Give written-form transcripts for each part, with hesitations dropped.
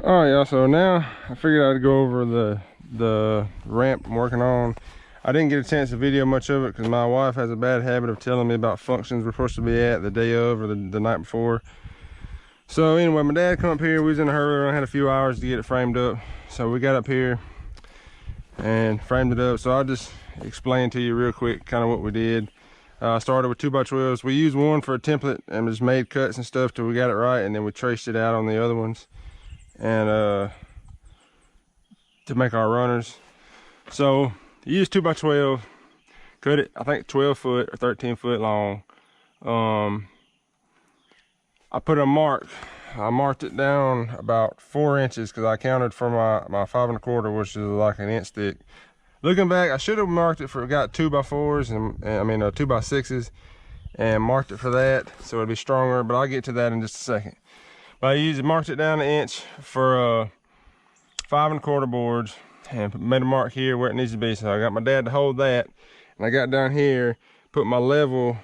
All right, y'all, so now I figured I'd go over the ramp I'm working on. I didn't get a chance to video much of it because my wife has a bad habit of telling me about functions we're supposed to be at the day of or the night before. So anyway, my dad come up here. We was in a hurry. I had a few hours to get it framed up. So we got up here and framed it up. So I'll just explain to you real quick kind of what we did. I started with 2x12s. We used one for a template and just made cuts and stuff till we got it right, and then we traced it out on the other ones and to make our runners. So use 2x12, cut it I think 12 foot or 13 foot long. I put a mark. I marked it down about 4 inches because I counted for my 5 1/4, which is like an inch thick. Looking back, I should have marked it for, got 2x4s and I mean 2x6s and marked it for that so it'd be stronger, but I'll get to that in just a second. But I marked it down an inch for 5 1/4 boards and made a mark here where it needs to be. So I got my dad to hold that, and I got down here, put my level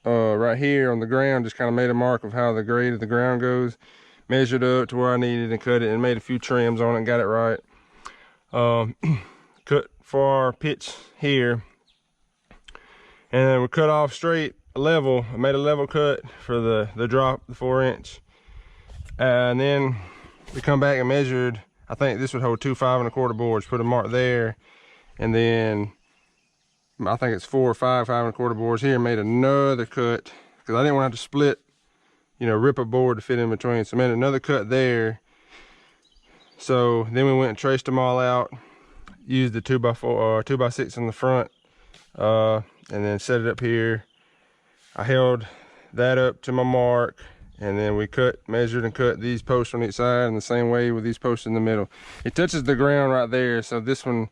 right here on the ground, just kind of made a mark of how the grade of the ground goes, measured up to where I needed and cut it, and made a few trims on it and got it right. Cut for our pitch here, and then we cut off straight level. I made a level cut for the drop, the 4 inch, and then we come back and measured. I think this would hold 2 5 1/4 boards. Put a mark there, and then I think it's 4 or 5 5 1/4 boards here. Made another cut because I didn't want to have to split, you know, rip a board to fit in between. So made another cut there. So then we went and traced them all out. Used the 2x4 or 2x6 in the front, and then set it up here. I held that up to my mark, and then we measured and cut these posts on each side in the same way with these posts in the middle. It touches the ground right there, so this one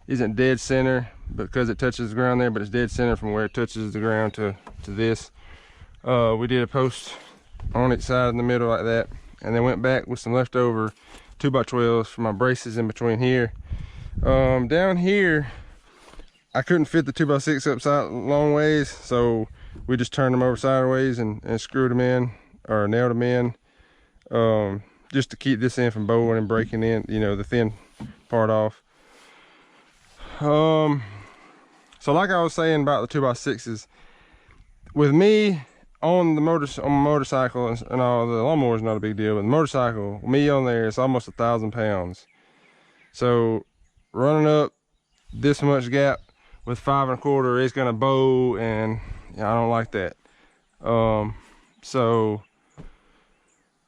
isn't dead center because it touches the ground there, but it's dead center from where it touches the ground to this. We did a post on each side in the middle like that, and then went back with some leftover 2x12s for my braces in between here. Down here I couldn't fit the 2x6 upside long ways, so we just turned them over sideways and screwed them in, or nailed them in, just to keep this end from bowing and breaking in, you know, the thin part off. So like I was saying about the 2x6s, with me on the motorcycle and all, the lawnmower is not a big deal, but the motorcycle, me on there, it's almost 1,000 pounds. So running up this much gap with 5 1/4, it's gonna bow, and I don't like that. So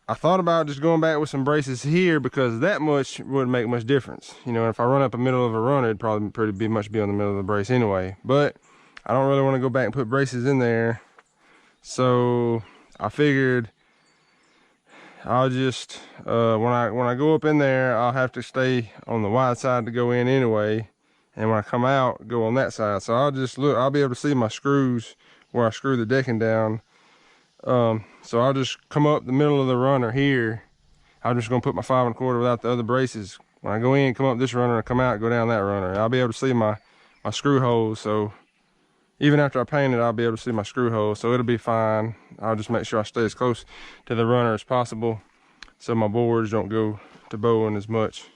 I thought about just going back with some braces here because that much wouldn't make much difference. You know, if I run up the middle of a runner, it'd probably be much be on the middle of the brace anyway. But I don't really want to go back and put braces in there. So I figured I'll just when I go up in there, I'll have to stay on the wide side to go in anyway, and when I come out, go on that side. So I'll just look, I'll be able to see my screws where I screw the decking down. So I'll just come up the middle of the runner here. I'm just gonna put my 5 1/4 without the other braces. When I go in, come up this runner, and come out, go down that runner. I'll be able to see my screw holes. So even after I paint it, I'll be able to see my screw holes. So it'll be fine. I'll just make sure I stay as close to the runner as possible, so my boards don't go to bowing as much.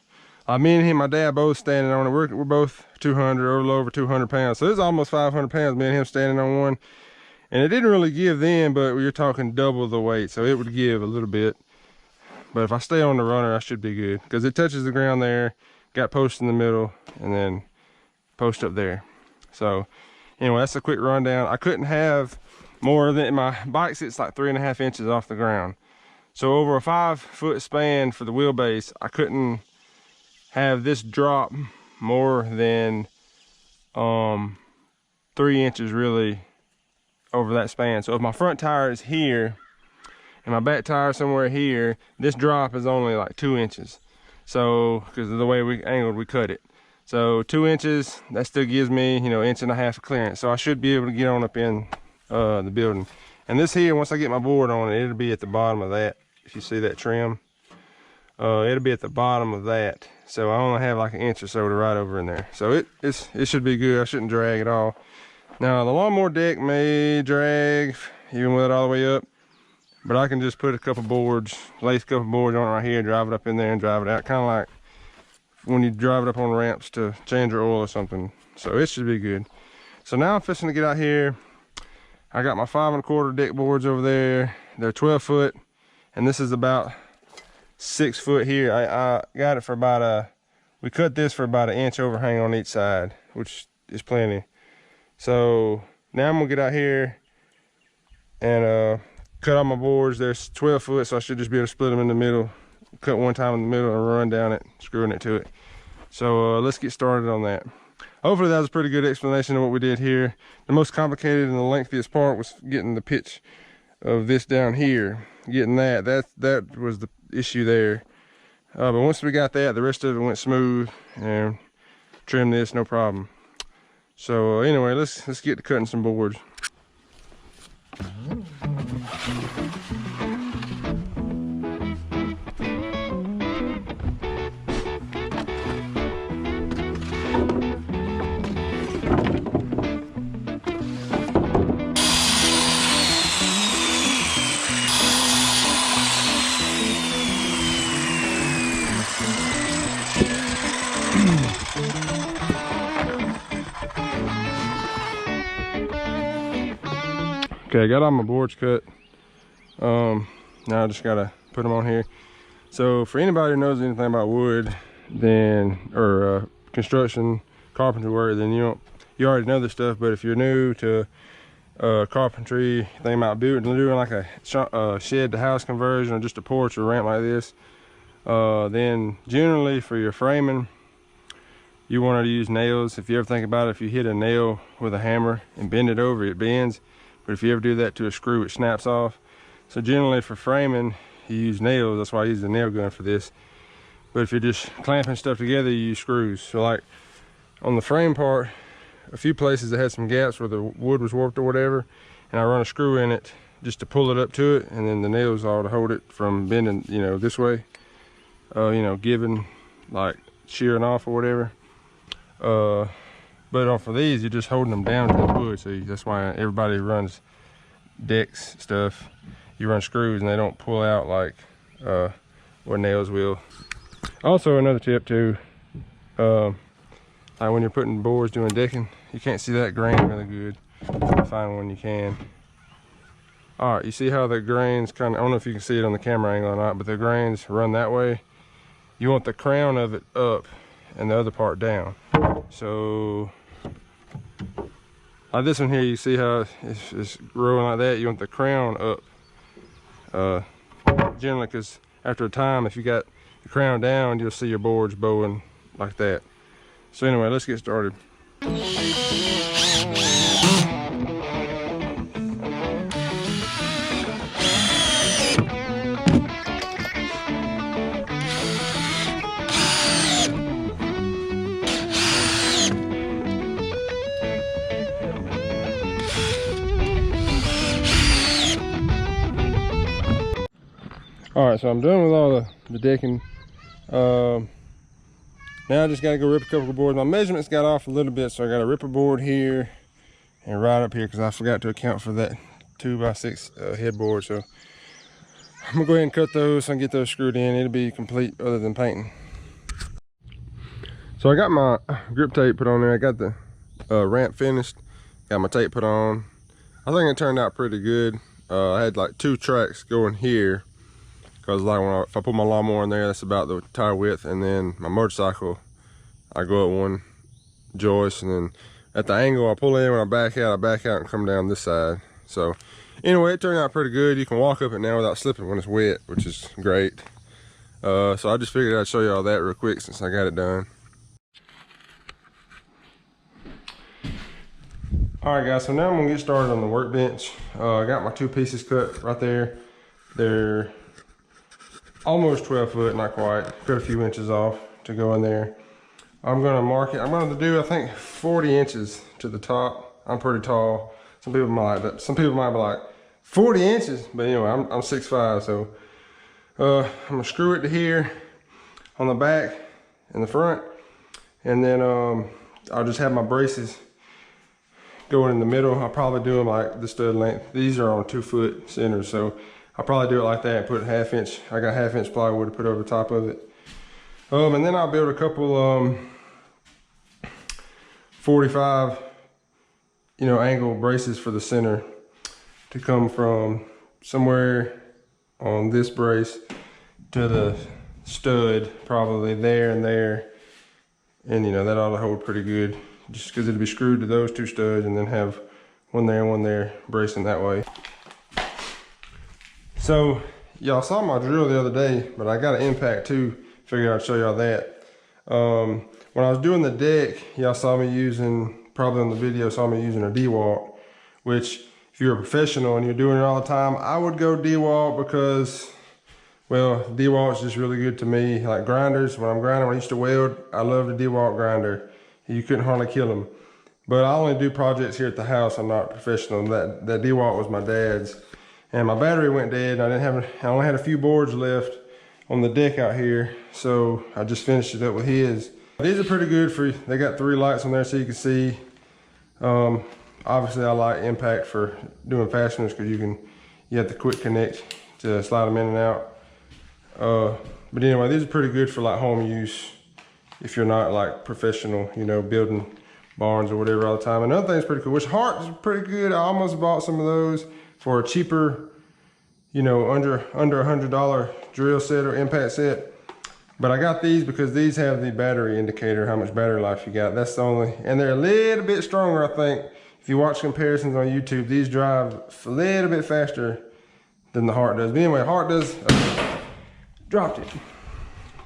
Me and him, my dad, both standing on it. We're both 200, or a little over 200 pounds. So it's almost 500 pounds, me and him standing on one. And it didn't really give then, but you're talking double the weight, so it would give a little bit. But if I stay on the runner, I should be good, because it touches the ground there, got post in the middle, and then post up there. So anyway, that's a quick rundown. I couldn't have more than, my bike sits like 3.5 inches off the ground. So over a 5 foot span for the wheelbase, I couldn't have this drop more than 3 inches really over that span. So if my front tire is here and my back tire somewhere here, this drop is only like 2 inches. So because of the way we cut it. So 2 inches, that still gives me, you know, 1.5 inches of clearance. So I should be able to get on up in the building. And this here, once I get my board on it, it'll be at the bottom of that. If you see that trim, it'll be at the bottom of that. So I only have like 1 inch or so to ride over in there. So it should be good. I shouldn't drag at all. Now the lawnmower deck may drag even with it all the way up, But I can just put a couple boards, lace a couple boards on it right here, drive it up in there and drive it out. Kind of like when you drive it up on ramps to change your oil or something. So it should be good. So now I'm fixing to get out here. I got my 5 1/4 deck boards over there. They're 12 foot, and this is about 6 foot here. I got it for about we cut this for about 1 inch overhang on each side, which is plenty. So now I'm gonna get out here and cut all my boards. They're 12 foot, so I should just be able to split them in the middle, cut one time in the middle and run down it, screwing it to it. So let's get started on that. Hopefully that was a pretty good explanation of what we did here. The most complicated and the lengthiest part was getting the pitch of this down here. Getting that was the issue there. But once we got that, the rest of it went smooth, and trim this no problem. So anyway, let's get to cutting some boards. Okay, I got all my boards cut. Now I just gotta put them on here. So for anybody who knows anything about wood, or construction, carpentry work, then you already know this stuff. But if you're new to carpentry, think about doing like a shed to house conversion, or just a porch or ramp like this, then generally for your framing, you want to use nails. If you ever think about it, if you hit a nail with a hammer and bend it over, it bends. But if you ever do that to a screw, it snaps off. So generally for framing, you use nails. That's why I use the nail gun for this. But if you're just clamping stuff together, you use screws. So like on the frame part, a few places that had some gaps where the wood was warped or whatever, and I run a screw in it just to pull it up to it, and then the nails all to hold it from bending, this way, giving, like shearing off or whatever. But for these, you're just holding them down to the wood. So that's why everybody runs decks stuff. You run screws and they don't pull out like what nails will. Also another tip too, like when you're putting boards doing decking, you can't see that grain really good. Find one you can. All right, you see how the grains kind of, I don't know if you can see it on the camera angle or not, but the grains run that way. You want the crown of it up and the other part down. So like this one here, you see how it's growing like that. You want the crown up, generally, because after a time, if you got the crown down, you'll see your boards bowing like that. So anyway, let's get started. All right, so I'm done with all the decking. Now I just gotta go rip a couple of boards. My measurements got off a little bit, so I gotta rip a board here and right up here because I forgot to account for that 2x6 headboard. So I'm gonna go ahead and cut those and get those screwed in. It'll be complete other than painting. So I got my grip tape put on there. I got the ramp finished. Got my tape put on. I think it turned out pretty good. I had like 2 tracks going here. Because like if I put my lawnmower in there, that's about the tire width, and then my motorcycle, I go up one joist, and then at the angle I pull in, when I back out and come down this side. So anyway, it turned out pretty good. You can walk up it now without slipping when it's wet, which is great. So I just figured I'd show you all that real quick since I got it done. All right guys, so now I'm gonna get started on the workbench. I got my 2 pieces cut right there. They're almost 12 foot, not quite. Cut a few inches off to go in there. I'm gonna mark it. I'm gonna do, I think, 40 inches to the top. I'm pretty tall. Some people might be like, 40 inches? But anyway, I'm 6'5", so I'm gonna screw it to here on the back and the front. And then I'll just have my braces going in the middle. I'll probably do them like the stud length. These are on 2 foot centers, so I'll probably do it like that and put a 1/2 inch. I got 1/2 inch plywood to put over the top of it. And then I'll build a couple 45, you know, angle braces for the center to come from somewhere on this brace to the stud, probably there and there. And you know, that ought to hold pretty good, just because it'll be screwed to those 2 studs and then have one there and one there, bracing that way. So y'all saw my drill the other day, but I got an impact too. Figured I'd show y'all that. When I was doing the deck, y'all saw me using, probably on the video, saw me using a DeWalt, which if you're a professional and you're doing it all the time, I would go DeWalt because, well, DeWalt's just really good to me. Like grinders, when I'm grinding, when I used to weld, I love the DeWalt grinder. You couldn't hardly kill them. But I only do projects here at the house. I'm not professional. That DeWalt was my dad's. And my battery went dead. I only had a few boards left on the deck out here. So I just finished it up with his. These are pretty good for, they got 3 lights on there so you can see. Obviously I like impact for doing fasteners because you have the quick connect to slide them in and out. But anyway, these are pretty good for like home use if you're not like professional, you know, building barns or whatever all the time. Another thing that's pretty cool, which Hart is pretty good. I almost bought some of those for a cheaper, you know, under $100 drill set or impact set. But I got these because these have the battery indicator, how much battery life you got. That's the only, and they're a little bit stronger, I think. If you watch comparisons on YouTube, these drive a little bit faster than the Hart does. But anyway, Hart does, dropped it.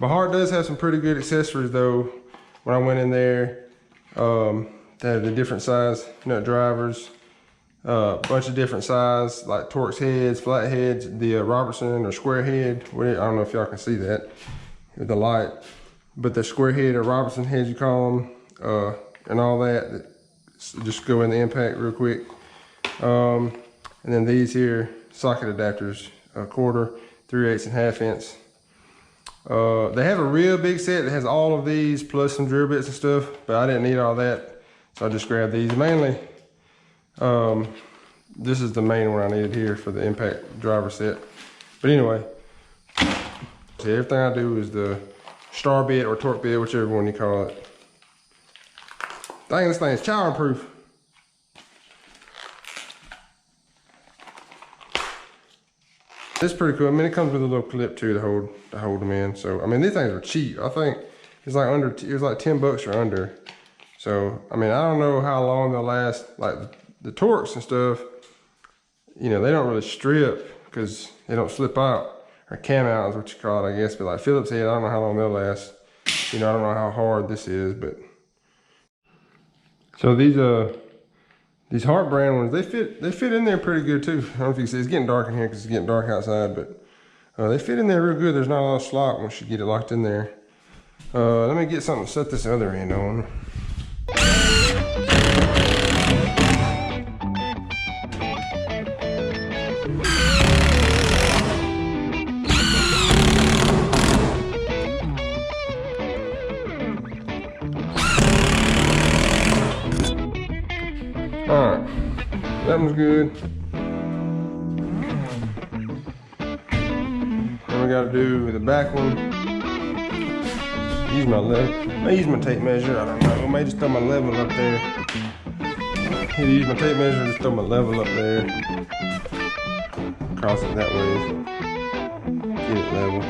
But Hart does have some pretty good accessories though. When I went in there, they have the different size nut drivers, a bunch of different size, like Torx heads, flat heads, the Robertson or square head. I don't know if y'all can see that with the light, but the square head or Robertson heads you call them, and all that. Just go in the impact real quick. And then these here socket adapters, 1/4, 3/8, and 1/2 inch. They have a real big set that has all of these plus some drill bits and stuff, but I didn't need all that, so I just grabbed these. Mainly, this is the main one I needed here for the impact driver set. But anyway, see, everything I do is the star bit or torque bit, whichever one you call it. Dang, this thing is child proof. It's pretty cool. I mean, it comes with a little clip too to hold them in. So I mean, these things are cheap. I think it's like it was like 10 bucks or under. So I mean, I don't know how long they'll last. Like the Torx and stuff, you know, they don't really strip because they don't slip out, or cam out is what you call it, I guess. But like Phillips head, I don't know how long they'll last. You know, I don't know how hard this is, but so these Hart brand ones, they fit in there pretty good too. I don't know if you can see, it's getting dark in here because it's getting dark outside, but they fit in there real good. There's not a lot of slop once you get it locked in there. Let me get something to set this other end on. Alright, that one's good. Then we gotta do the back one. Use my tape measure, I don't know. I may just throw my level up there. Either use my tape measure or just throw my level up there. Cross it that way. Get it level.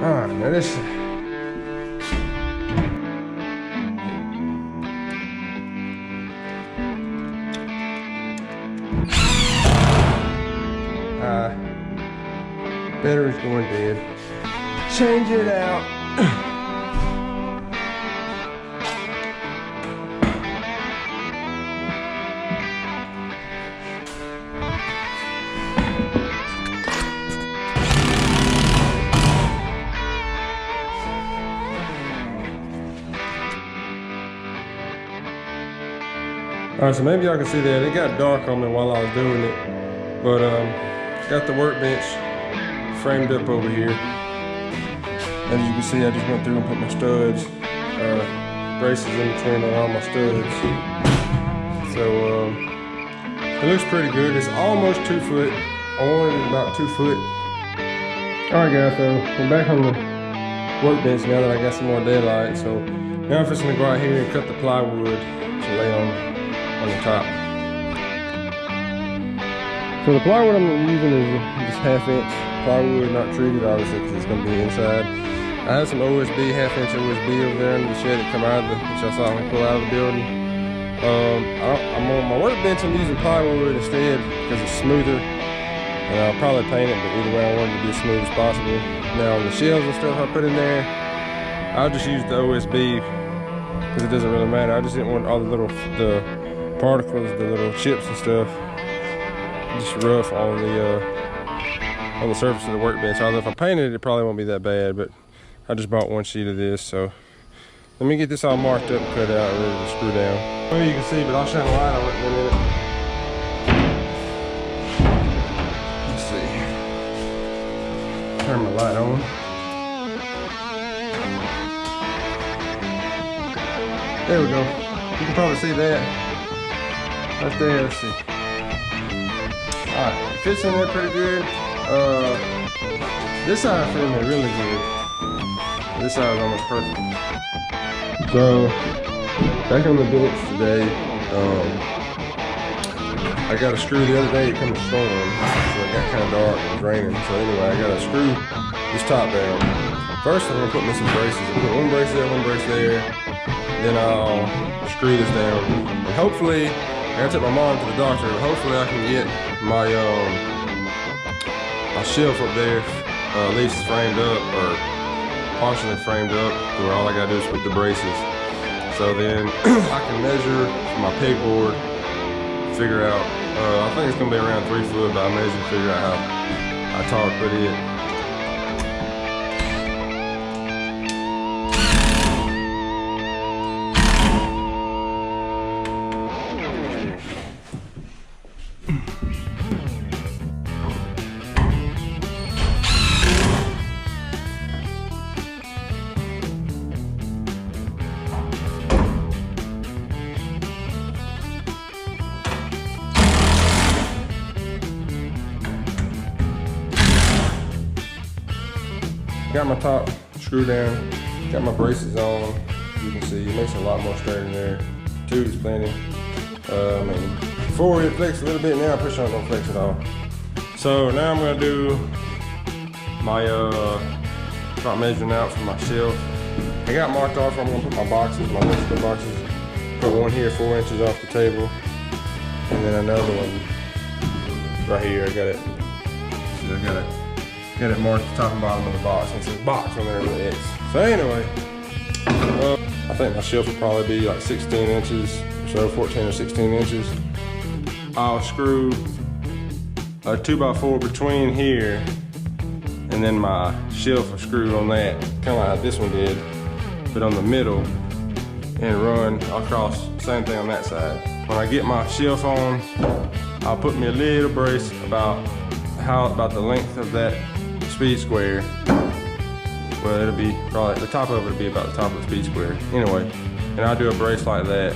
Alright, now this. Battery's going dead. Change it out. All right, so maybe y'all can see that. It got dark on me while I was doing it. But got the workbench framed up over here. As you can see, I just went through and put my studs, braces in between on all my studs. So it looks pretty good. It's almost 2 foot. I wanted it about 2 foot. All right, guys, so I'm back on the workbench now that I got some more daylight. So now I'm just gonna go out here and cut the plywood to lay on the top. So the plywood I'm using is just 1/2 inch plywood, not treated, obviously, because it's gonna be inside. I have some OSB, 1/2 inch OSB over there under the shed that come out of the, which I saw me pull out of the building. I'm on my workbench, I'm using plywood instead because it's smoother. And I'll probably paint it, but either way I want it to be as smooth as possible. Now on the shelves and stuff I put in there, I'll just use the OSB because it doesn't really matter. I just didn't want all the particles, the little chips and stuff, just rough on the surface of the workbench. Although if I painted it, it probably won't be that bad, but I just bought 1 sheet of this, so let me get this all marked up and cut out and ready to screw down. Well, you can see, but I'll shine a light on it in a minute. Let's see. Turn my light on. There we go. You can probably see that. Right there, let's see. Alright, it fits in there pretty good. This side fit in there really good. This side is almost perfect. So, back on the bench today, I got a screw the other day, it come a storm, so it got kind of dark, it was raining. So anyway, I got to screw this top down. First I'm going to put me some braces. I'll put 1 brace there, 1 brace there. Then I'll screw this down. And hopefully, I gotta take my mom to the doctor, but hopefully I can get my shelf up there at least framed up, or partially framed up, to where all I gotta do is put the braces. So then I can measure for my pegboard, figure out, I think it's gonna be around 3 foot, but I measure to figure out how tall to put it. Got my top screwed down, got my braces on. You can see it makes it a lot more straight in there. 2 is plenty. Before it flex a little bit, now I push on, don't flex at all. So now I'm gonna do my start measuring out for my shelf. I got marked off. I'm gonna put my boxes, my electrical boxes. Put one here 4 inches off the table, and then another one right here. I got it. See, I got it marked at the top and bottom of the box. And it says box on there with the X. So anyway, I think my shelf will probably be like 16 inches or so, 14 or 16 inches. I'll screw a 2x4 between here, and then my shelf will screw on that, kind of like this one did, but on the middle, and run across, same thing on that side. When I get my shelf on, I'll put me a little brace about the length of that speed square. Well, it'll be probably, the top of it will be about the top of the speed square. Anyway, and I'll do a brace like that.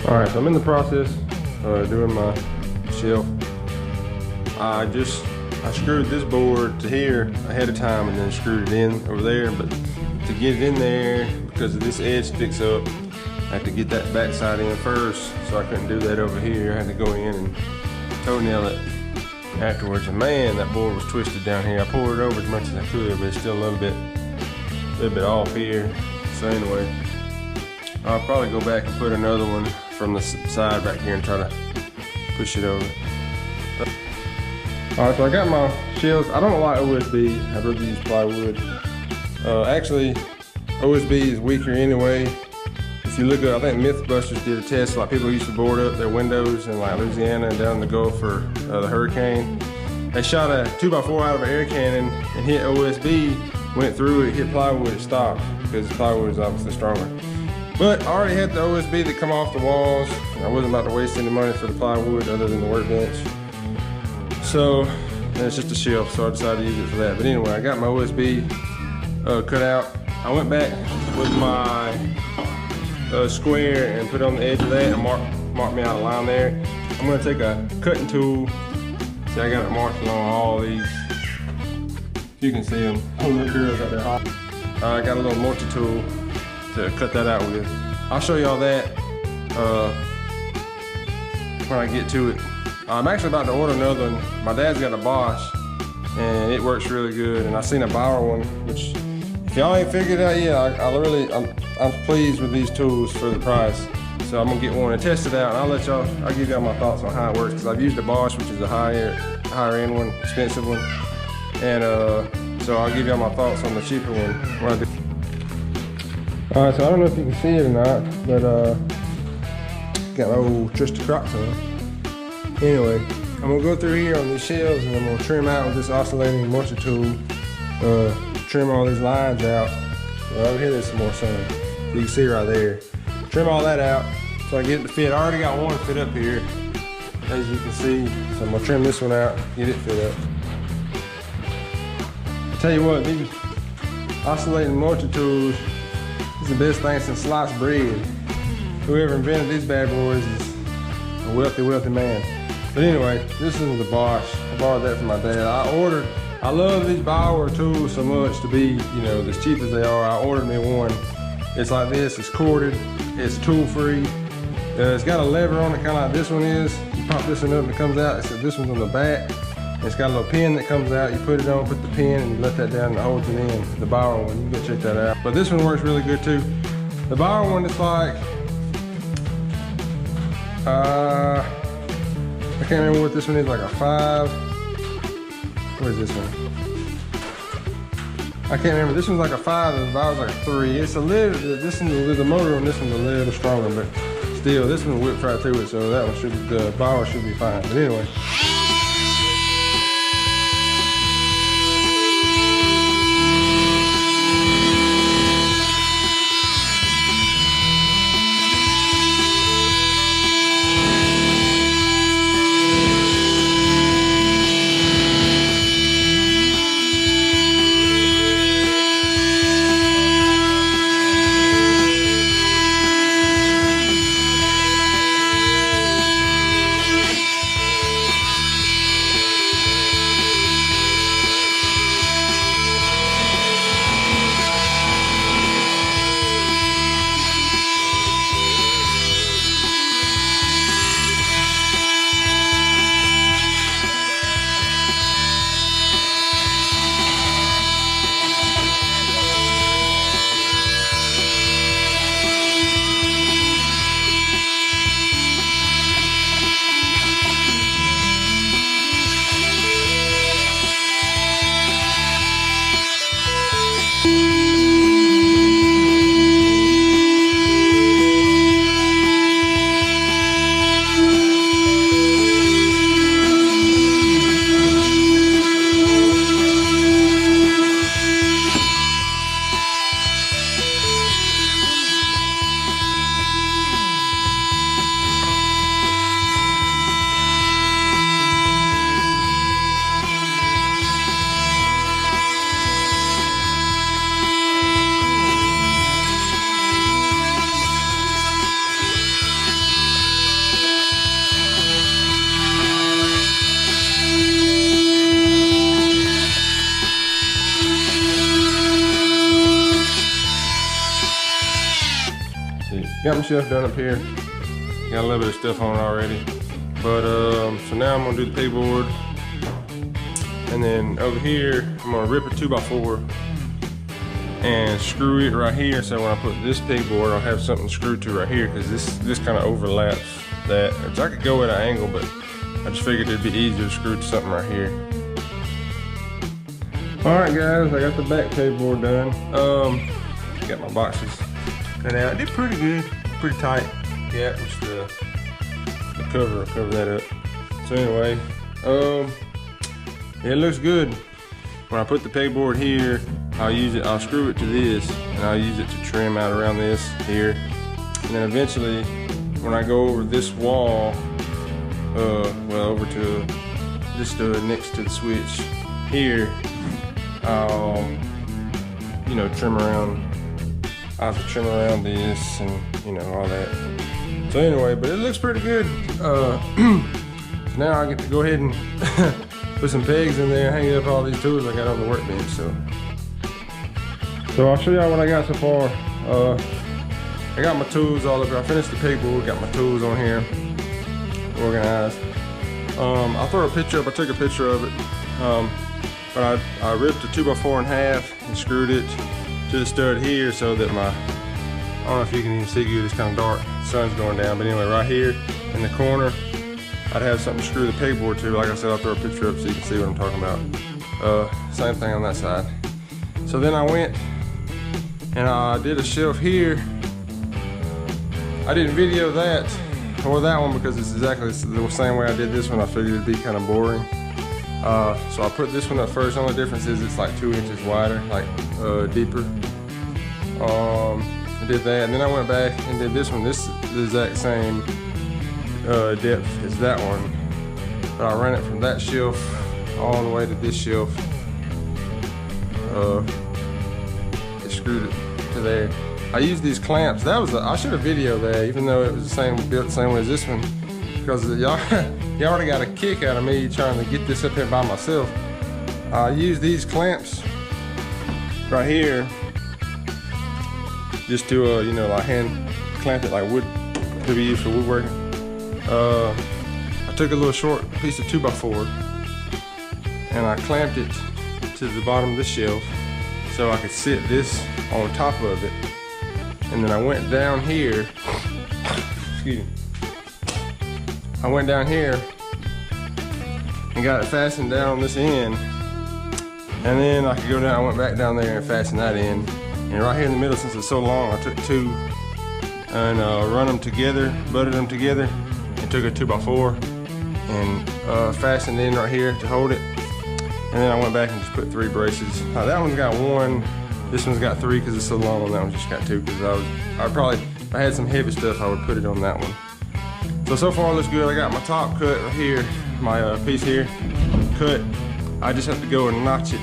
All right, so I'm in the process of doing my shelf. I screwed this board to here ahead of time and then screwed it in over there, but to get it in there, because of this edge sticks up, I had to get that back side in first, so I couldn't do that over here. I had to go in and toenail it afterwards. And man, that board was twisted down here. I pulled it over as much as I could, but it's still a little bit off here. So anyway, I'll probably go back and put another one from the side back here and try to push it over. All right, so I got my shelves. I don't like OSB. I'd rather use plywood. Actually, OSB is weaker anyway. If you look at, I think Mythbusters did a test, like people used to board up their windows in like Louisiana and down the Gulf for the hurricane. They shot a 2x4 out of an air cannon and hit OSB, went through it, hit plywood, it stopped, because plywood is obviously stronger. But I already had the OSB that come off the walls. I wasn't about to waste any money for the plywood other than the workbench. So, and it's just a shelf, so I decided to use it for that. But anyway, I got my OSB cut out. I went back with my square and put it on the edge of that and mark me out a line there. I'm gonna take a cutting tool. See, I got it marked along all these. You can see them. Oh, the girls out there. I got a little multi-tool to cut that out with. I'll show y'all that when I get to it. I'm actually about to order another one. My dad's got a Bosch and it works really good. And I seen a Bauer one, which if y'all ain't figured it out yet, I'm pleased with these tools for the price. So I'm gonna get one and test it out, and I'll give y'all my thoughts on how it works, because I've used a Bosch, which is a higher end one, expensive one. And so I'll give y'all my thoughts on the cheaper one when I do. All right, so I don't know if you can see it or not, but got my old trusty Crocs on. Anyway, I'm gonna go through here on these shelves and I'm gonna trim out with this oscillating multi-tool, trim all these lines out. Well, over here there's some more sun. You can see right there. Trim all that out so I get it to fit. I already got one fit up here, as you can see. So I'm gonna trim this one out, get it fit up. I tell you what, these oscillating multi-tools is the best thing since sliced bread. Whoever invented these bad boys is a wealthy, wealthy man. But anyway, this is the Bosch. I borrowed that from my dad. I love these Bauer tools so much to be, you know, as cheap as they are. I ordered me one. It's like this, it's corded, it's tool free. It's got a lever on it, kind of like this one is. You pop this one up and it comes out. Except this one's on the back. It's got a little pin that comes out. You put it on, put the pin, and you let that down and it holds it in. The Bauer one, you can go check that out. But this one works really good too. The Bauer one is like, I can't remember what this one is, like a 5. What is this one? I can't remember. This one's like a 5 and the Bauer's like a 3. It's a little, this one, the motor on this one's a little stronger, but still, this one whips right through it, so that one the Bauer should be fine. But anyway. Got my shelf done up here. Got a little bit of stuff on it already. But so now I'm gonna do the pegboard. And then over here, I'm gonna rip a 2x4 and screw it right here. So when I put this pegboard, I'll have something screwed to right here, because this kind of overlaps that. So I could go at an angle, but I just figured it'd be easier to screw to something right here. All right, guys, I got the back pegboard done. Got my boxes cut out. It did pretty good, pretty tight. Yeah, which the cover will cover that up. So anyway, it looks good. When I put the pegboard here, I'll screw it to this, and I'll use it to trim out around this here. then eventually, when I go over this wall, well, over to this stud next to the switch here, I'll, you know, trim around. I have to trim around this and, you know, all that. So anyway, but it looks pretty good. Now I get to go ahead and put some pegs in there, hang up all these tools I got on the workbench. So I'll show y'all what I got so far. I got my tools all up here. I finished the pegboard, got my tools on here, organized. I'll throw a picture up. I took a picture of it, but I ripped a 2x4 in half and screwed it to the stud here so that I don't know if you can even see good, it's kind of dark, the sun's going down, but anyway, right here in the corner, I'd have something to screw the pegboard to. Like I said, I'll throw a picture up so you can see what I'm talking about. Same thing on that side. So then I went and I did a shelf here. I didn't video that or that one because it's exactly the same way I did this one. I figured it'd be kind of boring. So I put this one up first. The only difference is it's like 2 inches wider, like deeper. I did that, and then I went back and did this one. This is the exact same depth as that one, but I ran it from that shelf all the way to this shelf. It screwed it to there. I used these clamps. That was I should have videoed that, even though it was the same, built the same way as this one, because y'all already got a kick out of me trying to get this up here by myself. I used these clamps right here just to you know, like hand clamp it like wood, could be used for woodworking. I took a little short piece of 2x4 and I clamped it to the bottom of the shelf so I could sit this on top of it. And then I went down here, excuse me, I went down here and got it fastened down on this end. And then I could go down, I went back down there and fasten that in. And right here in the middle, since it's so long, I took two and run them together, butted them together, and took a 2x4 and fastened in right here to hold it. And then I went back and just put 3 braces. That one's got 1, this one's got 3 because it's so long, and that one's just got 2 because I probably, if I had some heavy stuff, I would put it on that one. So far it looks good. I got my top cut right here, my piece here cut. I just have to go and notch it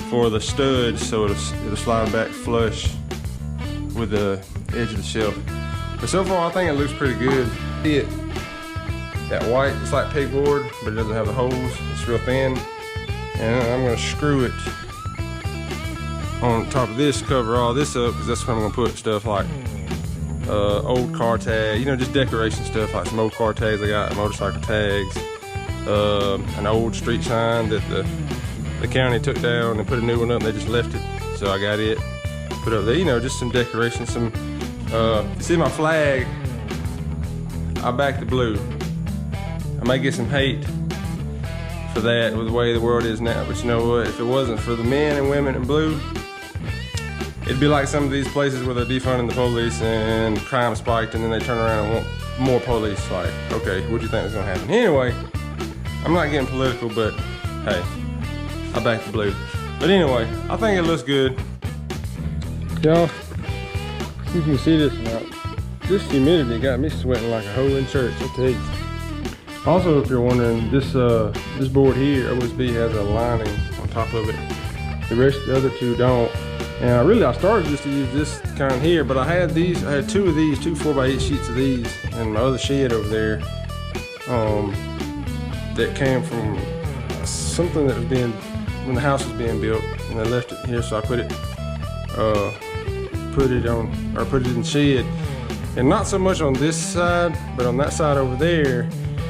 for the stud so it'll slide back flush with the edge of the shelf. But so far I think it looks pretty good. That white, it's like pegboard, but it doesn't have the holes. It's real thin. And I'm gonna screw it on top of this, cover all this up, because that's where I'm gonna put stuff like old car tag, you know, just decoration stuff, like some old car tags I got, motorcycle tags, an old street sign that the county took down and put a new one up, and they just left it. So I got it put up there, you know, just some decoration, some, you see my flag, I back the blue. I may get some hate for that with the way the world is now, but you know what, if it wasn't for the men and women in blue, it'd be like some of these places where they're defunding the police and crime spiked, and then they turn around and want more police. Like, okay, what do you think is gonna happen? Anyway, I'm not getting political, but hey, I back the blue. But anyway, I think it looks good. Y'all, see if you can see this or not. This humidity got me sweating like a hole in church, I'll tell you. Also, if you're wondering, this board here, OSB, has a lining on top of it. The rest of the other two don't. And I started just to use this kind here, but I had 2 of these, 2 4x8 sheets of these in my other shed over there, that came from something that was when the house was being built, and they left it here, so I put it in the shed. And not so much on this side, but on that side over there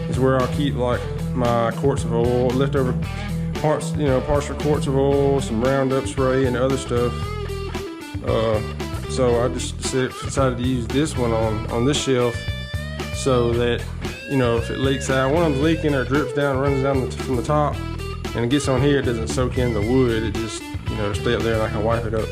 is where I'll keep like my quarts of oil, leftover parts, you know, partial quarts of oil, some Roundup spray and other stuff. So I just decided to use this one on this shelf so that, you know, if it leaks out, one of them's leaking or it drips down and runs down from the top and it gets on here, it doesn't soak in the wood, it just, you know, stay up there and I can wipe it up.